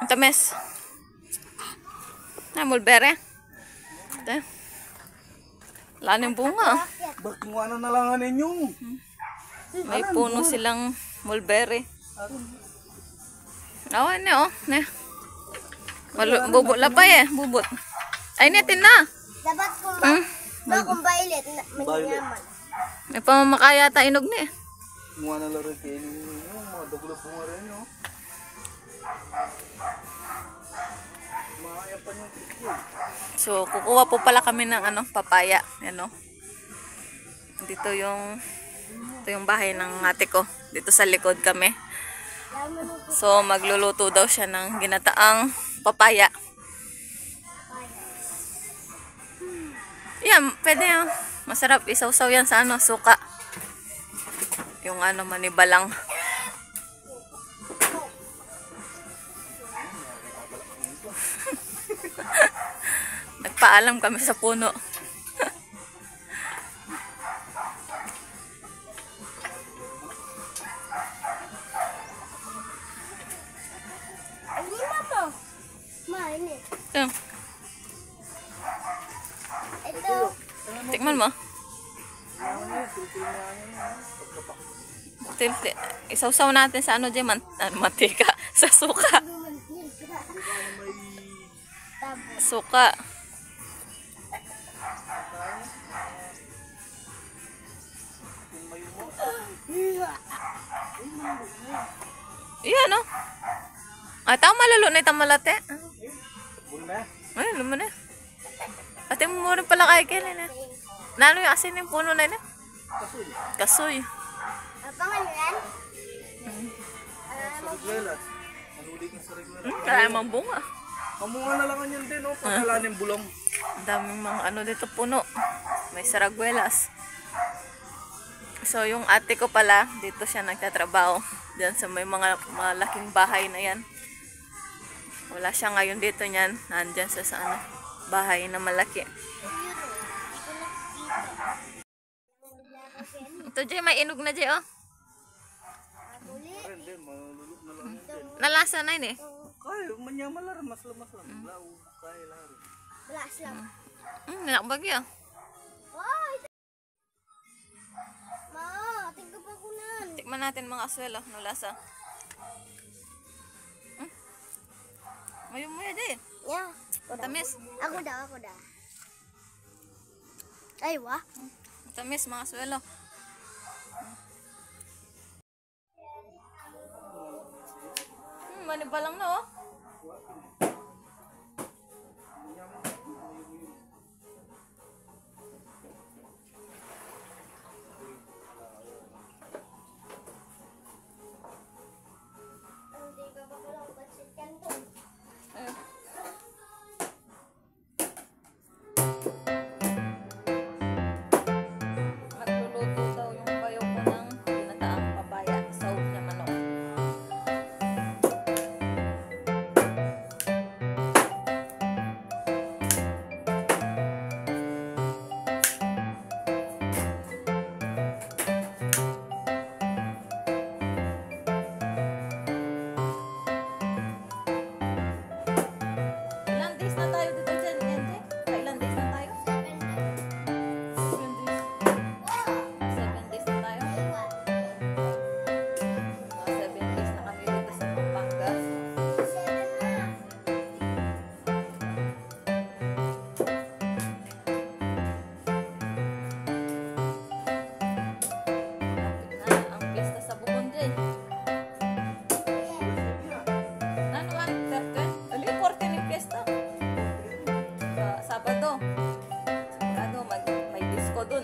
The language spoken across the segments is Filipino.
Ang tamis. Na, mulberry. Ito. Wala na yung bunga. Bakit na lang ninyo? May puno silang mulberry. Awan na, oh. Bubot la pa eh. Bubot. Ay, natin na. Dapat kung violet, manyaman. May pamamakaya ta inog ni. Mga na lang rin kainin ninyo. Mga daglo po nga rin, no? Makaya pa nyo. So, kukuha po pala kami ng papaya. Yan, oh. Ito yung bahay ng ate ko. Dito sa likod kami. So, magluluto daw siya ng ginataang papaya. Yan, pwede yan. Masarap. Isaw-saw yan sa suka. Yung manibalang. Nagpaalam kami sa puno. Ito. Tikman mo. Isaw-saw natin sa mantika. Sa suka. Suka. Iyan, oh. Tao malalo na itang malate. Ay, lumo na. Ate mo rin pala kay Kelly na. Nano yung asin yung puno na yun? Kasoy. Pangalan? Sariguelas. Manuli ka sa regular. Kaya naman bunga. Kamunga na lang yan din, no? Pagkalanin bulong. Ang daming mga dito puno. May sariguelas. So, yung ate ko pala, dito siya nagtatrabaho. Diyan sa may mga malaking bahay na yan. Wala siya ngayon dito niyan. Nandyan sa bahay na malaki. Ito, Jay, may inog na, Jay, oh. Nalasa na yun, eh. Kaya, manyaman lang. Mas lamas lang. Lao, kaya lang. Belas lang. Nakabagyo. Ma, tingko pa ko na. Tikman natin mga aswelo. Nalasa. Mayroon mo yan, Jay. Yeah. Matamis. Ako dah. Ay, wah. Matamis, mga aswelo. Manibalang na, oh. Magluluto daw yung bayo ko ng ginataang papaya. Sahog niya manok. Ilang days na tayo dito dyan, Yenje? Ilang days na tayo? 7 days na tayo. 7 days na kami dito sa Pampanga. Lapit na ang piyesta sa Bukonje. Ano nga yung 30? Ali, 14 yung piyesta. Sabado. May disco dun.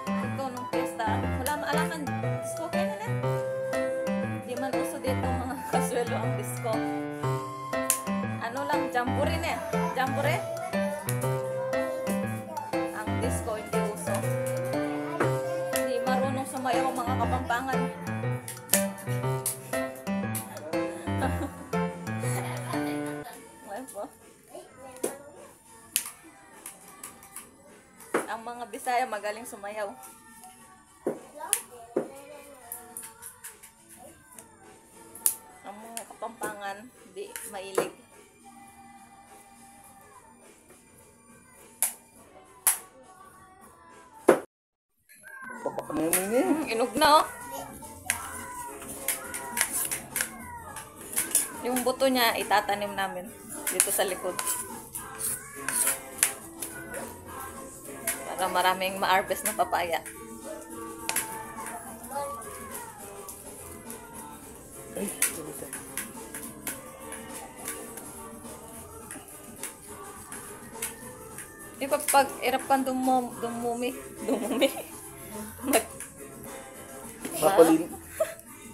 Ito, nung piyesta, wala maalakan disco kayo na. Di man uso dito mga kaswelo ang disco. Ano lang, jamboree na. Jamboree? Ang disco hindi uso. Hindi marunong sumayaw ang mga Kapampangan. Ang mga Bisaya magaling sumayaw. Ang mga hindi mailig. Papak na yun eh. Inog na oh. Yung buto niya itatanim namin dito sa likod. Para maraming ma-harvest na papaya. Ay, Di ba pag irap kang dumumi.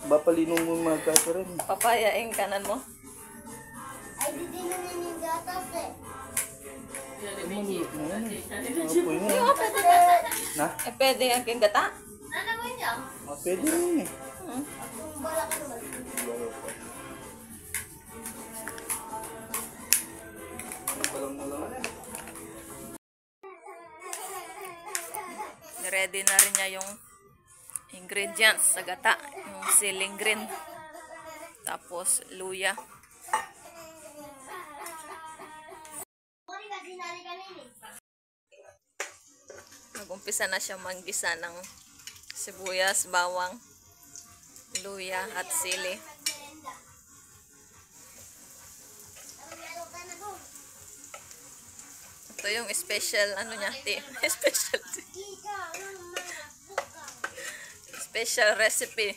Bapalinong mo magkakaroon. Papayain kanan mo. Ay, di na yung gatas eh. Maliit na yan eh. Apoy na yan. Na? Eh, pwede ang king gata. Pwede na yun eh. Kung bala ka naman. Ready na rin niya yung ingredients sa gata. Yung siling green. Tapos, luya. Nag-umpisa na siya manggisa ng sibuyas, bawang, luya at sili. Ito yung special ano niya, special recipe.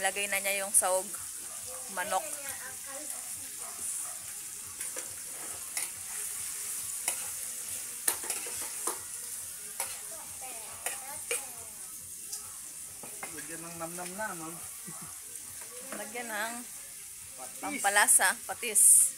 Ilagay na niya yung sahog, manok. Lagyan ng namnam na, ma'am. Lagyan ng pampalasa, patis.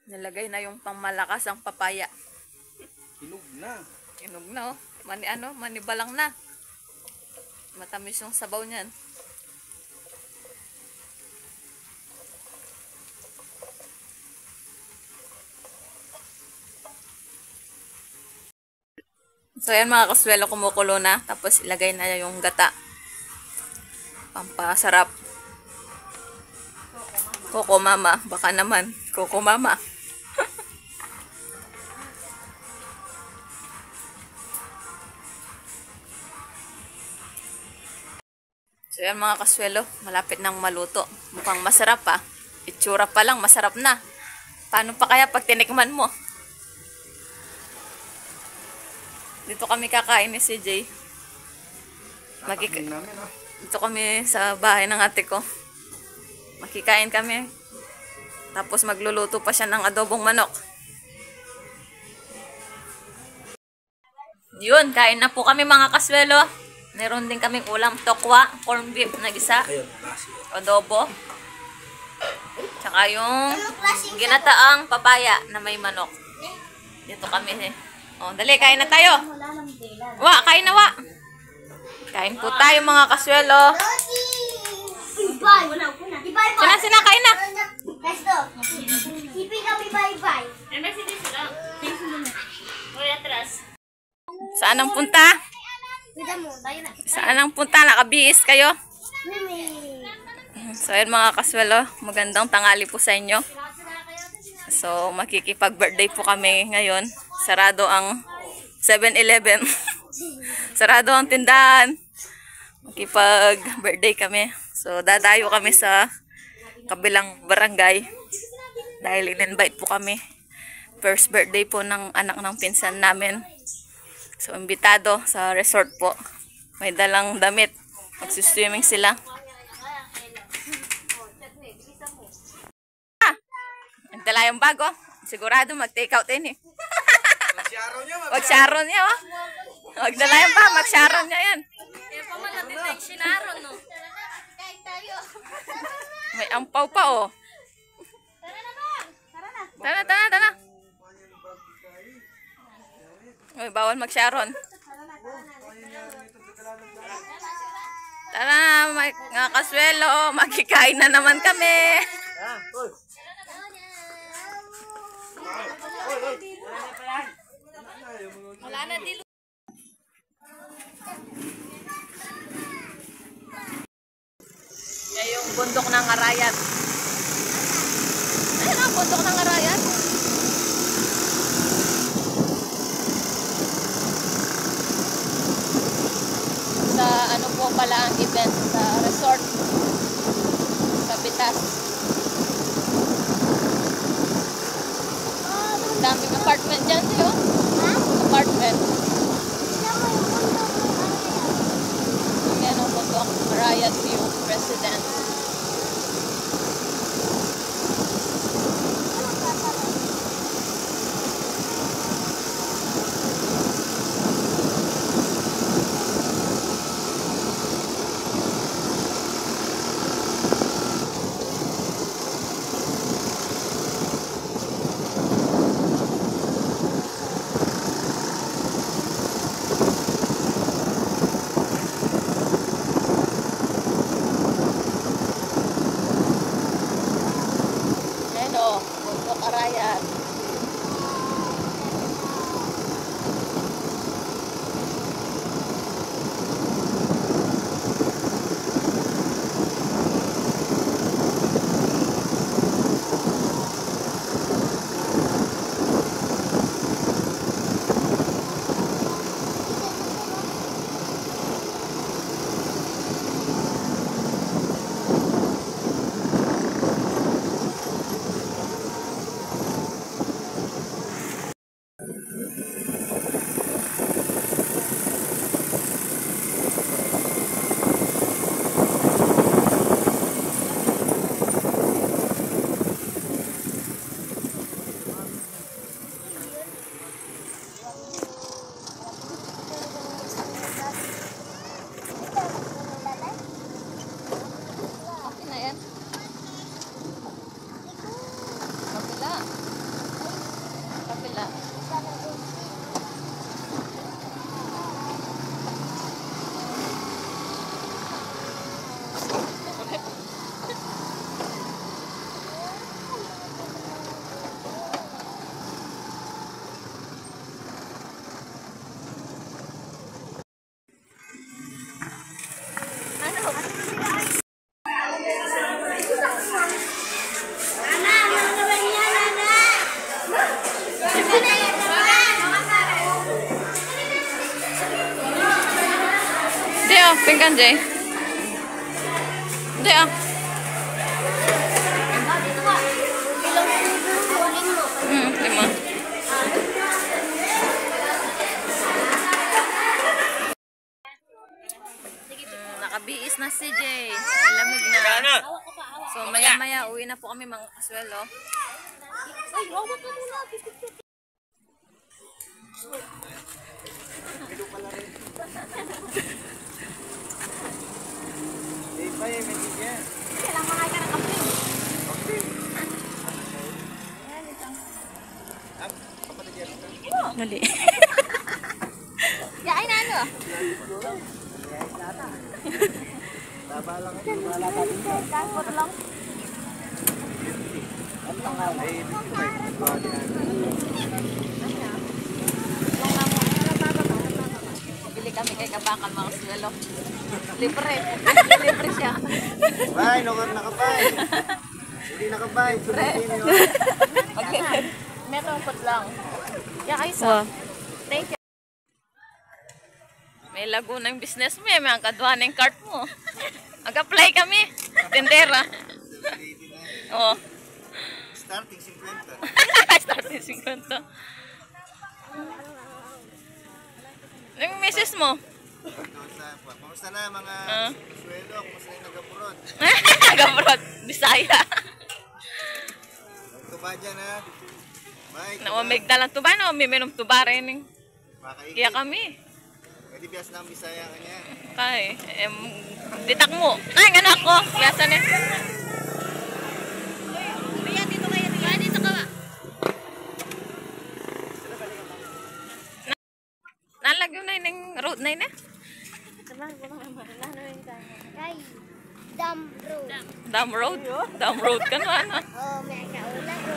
Nilagay na yung pangmalakas ang papaya. Hinog na. Inog na oh. Manibalang na. Matamis yung sabaw niyan. So yan mga kaswelo, kumukulo na. Tapos ilagay na yung gata. Pampasarap. Coco mama. Baka naman. Coco mama. So yan mga kaswelo, malapit nang maluto. Mukhang masarap pa. Itsura pa lang, masarap na. Paano pa kaya pag tinikman mo? Dito kami kakain ni CJ. Dito kami sa bahay ng ate ko. Makikain kami. Tapos magluluto pa siya ng adobong manok. Yun, kain na po kami mga kaswelo. Meron din kaming ulam, tokwa, corn beef na gisa, adobo. Tsaka yung ginataang papaya na may manok. Dito kami eh. O, dali, kain na tayo. Wa, kain na wa. Kain po tayo mga kaswelo. Sina, kain na. Saan ang punta? Saan ang punta? Nakabihis kayo? So, yun mga kaswelo, magandang tanghali po sa inyo. So, makikipag-birthday po kami ngayon. Sarado ang 7-Eleven. Sarado ang tindahan. Makipag-birthday kami. So, dadayo kami sa kabilang barangay. Dahil in-invite po kami. First birthday po ng anak ng pinsan namin. So, imbitado sa resort po. May dalang damit. Magsiswimming sila. Nagdala yung bago. Sigurado mag-take out din eh. Mag-sharon niya, Mag-sharon niya, oh. Magdala yung bago, mag-sharon niya yan. Kaya pa man natin tayo sinaron, no? Kain tayo. May ampaw pa, oh. Tara na ba? Tara na. Tara, tara, tara. Uy, bawal mag-sharon. Tara na, mga kaswelo. Magkikain na naman kami. Wala na dilo. Yan yung bundok ng Arayat. Ayan ang bundok ng Arayat. Sa ano po pala ang event sa resort sa Pitas. Ang daming apartment dyan, diyo. Apartment. Ayan ang bundok. Arayat View Residence. Ayan o, bundok Arayat. Okay na yan. Kapila. Kapila. Hindi ah, pinggan Jay. Hindi ah. Lima. Nakabiis na si Jay. Ang lamig na. So maya-maya uwi na po kami mga kaswelo. Ay, robot na muna. Kailangan mga ka ng kape. Mali. Yain na ano? Foto lang. Bili kami kay Kabakan mga kaswelo. Libre. Libre siya. Bay, nakabay. Hindi nakabay. Merongkot lang. Yeah, kayo sa. Thank you. May Lagunang business mo eh. May ang kadwa ng cart mo. Mag-apply kami. Tendera. Oo. Starting 50. Starting 50. Yung misis mo? Kumusta na mga sweldo? Kumusta na yung nag-abroad? Nag-abroad. Bisaya. Ito tuba dyan ha. Mike, Nawamig na lang tuba, no? Uminom tuba rin. makaigit. Kaya kami. Pwede biyas ng Bisaya ka niya. Tay, ditak mo. Ay, nga ako. Biasa niya. Kuya, dito kayo. Kuya, dito ka ba? Nalagyo na yung road na yun eh. Ay, dam road. Dam road? Dam road ka na, ano? Oh, may kaulan ko.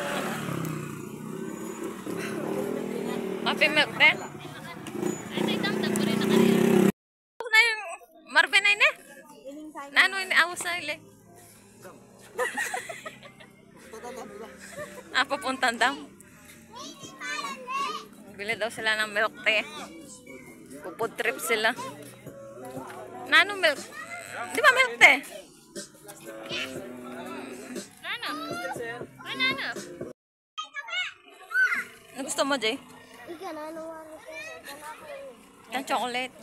Happy milk din. Na yung Marvin na yun eh. Nano yun, awas na yun eh. Papuntang dam. Bili daw sila ng milk tea. Pupud trip sila. Nano milk? Di ba milk tea? Nano? Nano? Ano gusto mo, Jay? Ika na, ano wala ko. Ito chocolate.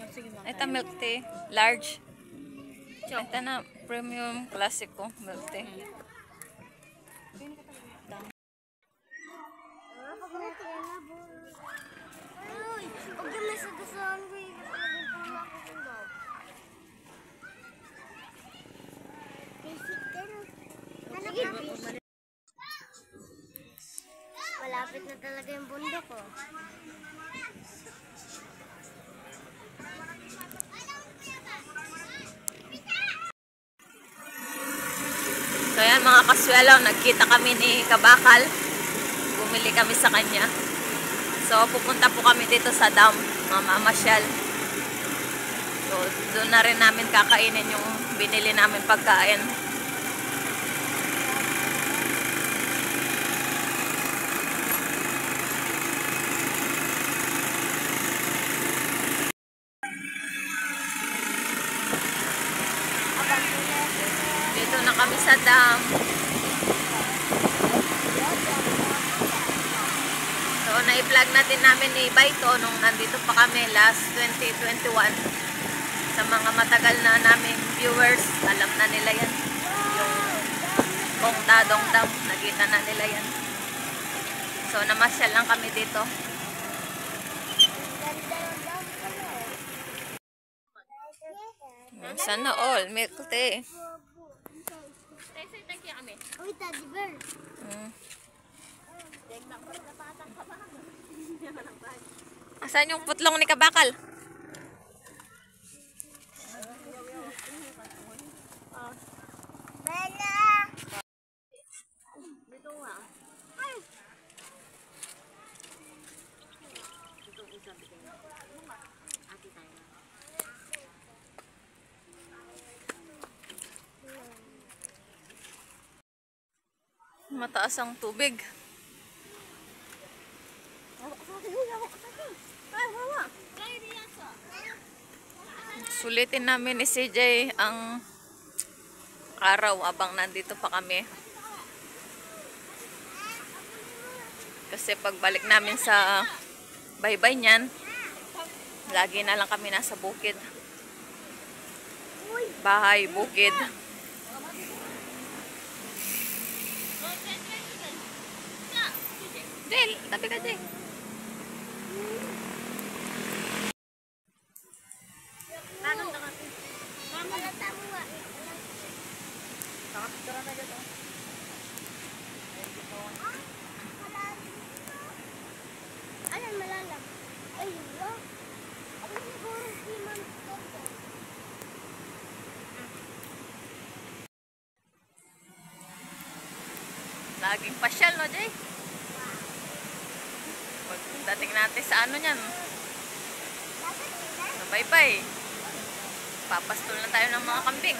Ito milk tea. Large. Ito na premium classico milk tea. Uy, huwag ka masagasaan ko yung talagang pula ko kung daw. Basic ka na. Sige, basic. Malapit na talaga yung bundok ko. So yan mga kaswelaw, nagkita kami ni Kabakal. Bumili kami sa kanya. So pupunta po kami dito sa dam, mamamasyal. So doon na rin namin kakainin yung binili namin pagkain. Dito na kami sa dam. So, na-vlog natin namin ni Baito nung nandito pa kami last 2021. Sa mga matagal na naming viewers, alam na nila yan. Yung Kong Tadong Dam, nakita na nila yan. So, namasyal lang kami dito. Sana all, milk tea. Uy, teddy bear. Asan yung putlong ni Kabakal? Bella! Mataas ang tubig. Sulitin namin ni CJ ang araw abang nandito pa kami. Kasi pagbalik namin sa baybay niyan, lagi na lang kami nasa bukid. Bahay, bukid. Del, tabi ka Del. Ano malalam? Ay, wow. Ako siguro si Ma'am Toto. Laging pasyal, no, Jay? Pagdating natin sa ano niyan, sa baybay, papastol na tayo ng mga kambing.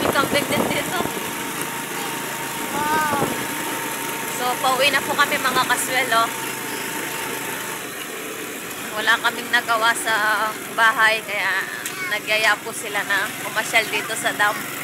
kambing din dito. Wow. So, pauwi na po kami mga kaswelo. Wala kaming nagawa sa bahay, kaya nagyaya po sila na pumasyal dito sa dam.